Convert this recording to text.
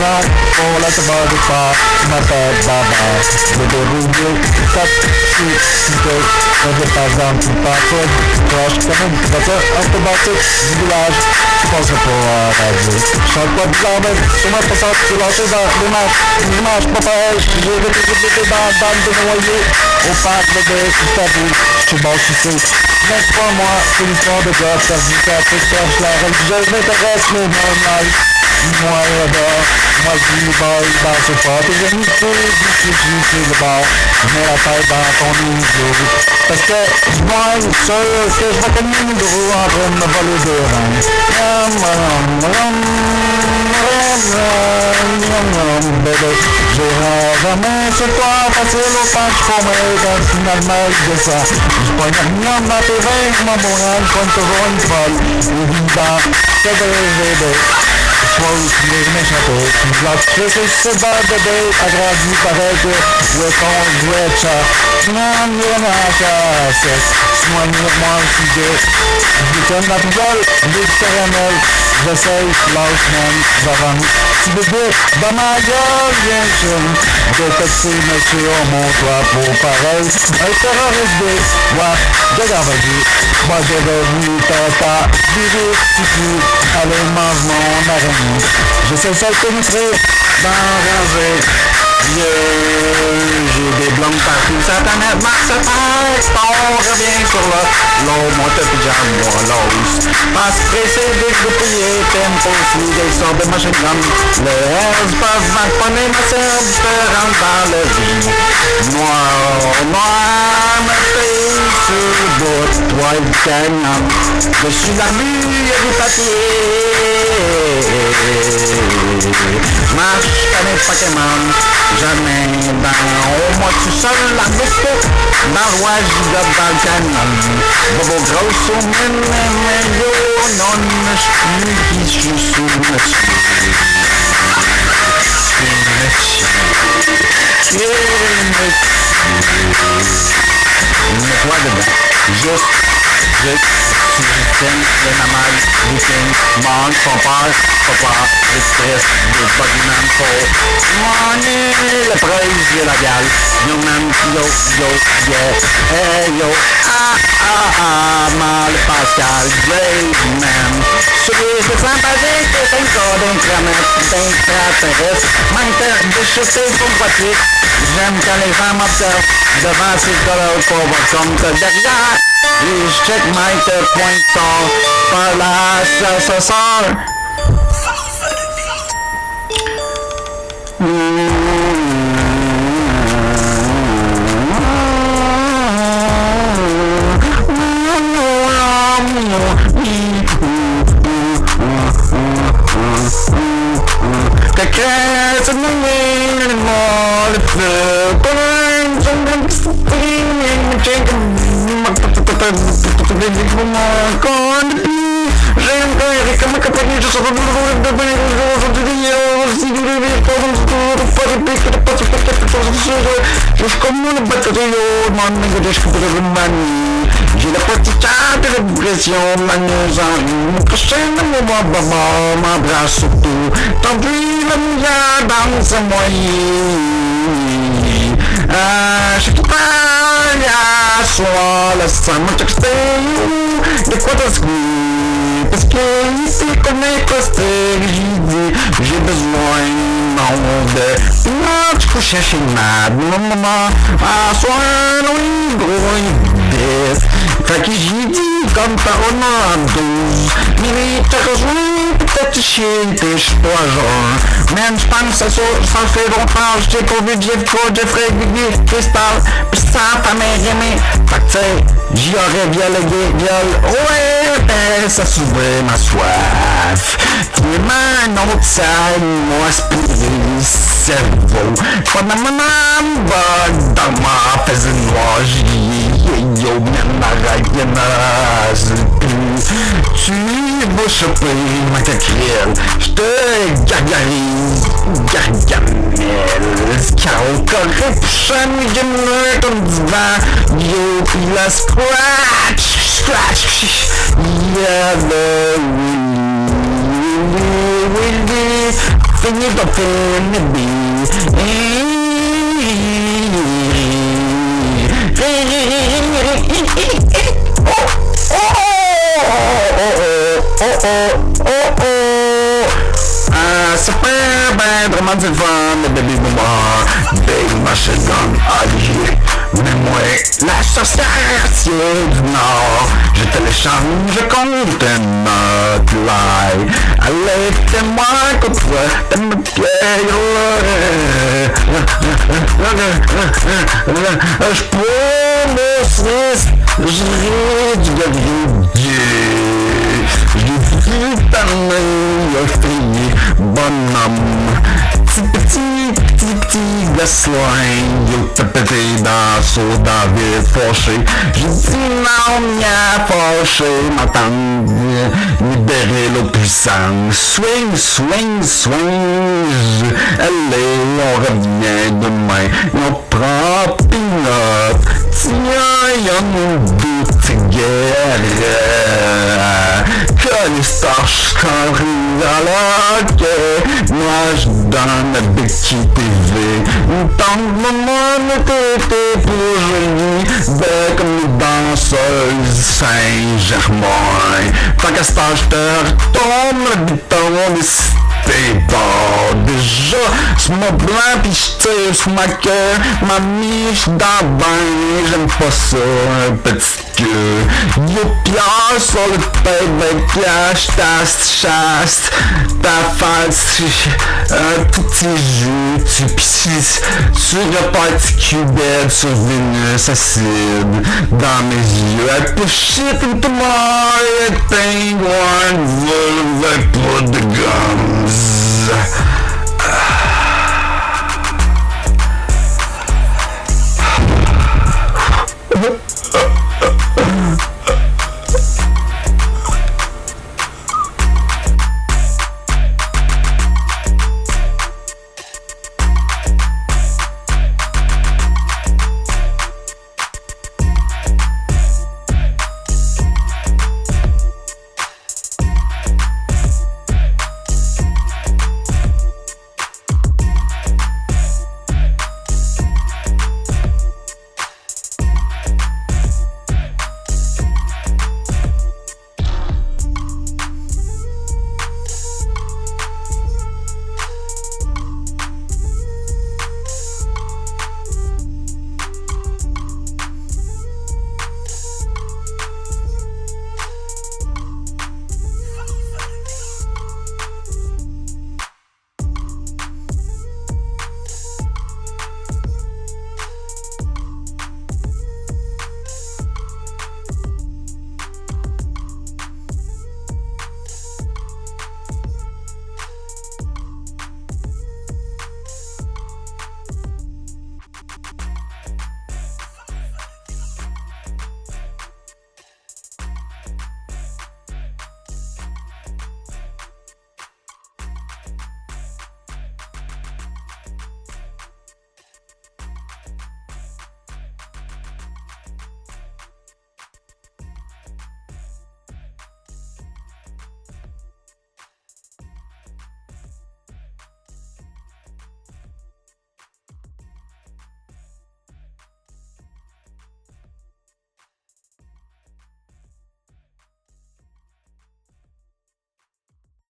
Maintenant, pour la tabac de pas, je m'appelle Baba. Je déroule 4 de par exemple, pas trop proche, quand même, automatique du village. Je pense pour radio. Je suis pas bizarre, sur ma façon de lancer dans l'image pas pareil. J'ai été dans la bande de noyer au parc de Tabou. Je suis bon, je sais. N'est-ce pas moi, c'est l'histoire de God, ça dit qu'à tout ça, la religieuse m'intéresse, mais normal. Moi, j'adore. Moi, je dis, bah, c'est fort. Et j'ai mis tout le bord. Je mets la tête dans ton niveau. Parce que, moi, sûr que je vais comme une roue en train de me voler des reins. Bébé, j'ai jamais sur toi, facile au pas, je promets, quand finalement, je descends. Je prends une miam dans tes reins, mon bon âge, comme toujours une folle. Évidemment, c'est bébé. Chose, les méchants, la c'est pas bébé, agrandi pareil que le con, le chat. Non, moi aussi je donne la poubelle, des caramels, j'essaye, lâche même, j'avance. Si bébé, dans ma gueule, bien sûr, détecter monsieur, mon toit pour pareil, un terroriste, ouais, vas-y, moi j'ai devenu tata, vivre, titou, allez, mange mon araignée. Je sais ça pénétrer, d'enrager. J'ai des blancs partout, Satanas, Max attaque, on revient sur l'eau, mon pyjama, moi, l'os. Passe pressé, dégoupillé, tempo, si des sortes de machine gun. Les airs peuvent m'apponner ma serve, se rendre dans le vide. Noir, me fait sur le bout, toi et gagnant. Je suis la mue du papier. Marche, connais pas tes mains. Jamais au moins tout seul la moto dans le roi gigote dans le canon bobo grosso yo non je suis sous monsieur mets-toi dedans juste Suzanne, le namad, Viking, Monk, son père, papa, le stress, le bodyman, faux. Money, le praise, y'a la gale. Yo man, yo, yeah, hey yo, mal Pascal, Blade man. Celui qui est sympathique, c'est un corps d'extraterrestre, manque de chausser son pratique. J'aime quand les gens m'observent devant ces colores pauvres comme que derrière. Et je check my pointant par la ça sort. J'ai la petite carte de dépression, m'amusant, prochaine moment, m'embrasse surtout, tant pis le milliard dans ce moyen. Je te parle à soi, la sang, mon texte, de quoi t'as parce que ici comme les postes, j'ai besoin de non, tu peux chercher maman, à soi, oui, gros, fait que j'ai dit comme parole en 12 minutes, t'as rejoint, peut-être chier, t'es pas genre, même je pense que ça fait longtemps, j'étais convié de Jeffrey, Cristal, pis ça, ta mère aimée, fait que j'y aurais viol, ouais, ben, ça s'ouvrait ma soif. Tu m'as un autre salle, moi aspiré, cerveau. Pendant mon âme, dans ma faisait noire, j'ai yo, même arrête, tu vas choper ma cacrielle, j'te gargamelle, car corruption, je me comme divan, yo, pis la scratch, yeah, the fini t'en fais bébé. Super bad, romantic fun, the baby boomer, big machine gun, allié. Mais moi, l'association du Nord, je téléchange contre notre lie. Allez, fais-moi contre toi, t'aimes me pied, je prononce, je ris du j'ai vu ta main, fille, bonhomme, petit gasline, yo t'as pété dans soda vite fâché. J'ai dit non, mia fâché, ma tante, libérer l'eau puissance. Swing, swing, swing, allez, on revient demain, on prend peanut, tiens, y'a nous deux guerres. Que les stars carrent alors que moi je donne la Becky TV. Tant que maman n'était pour jolie, belle comme les danseuses Saint-Germain. Tant qu'à star je te retombe le bouton des cités bord. Déjà, c'est mon blanc pis j'tire sur ma queue. Ma miche dans le bain, j'aime pas ça, un petit queue. Yo Pierre sur le tête, ben Pierre, chasse ta face, un tout petit jus, tu pisses sur le particule sur Vénus acide dans mes yeux. I push it into my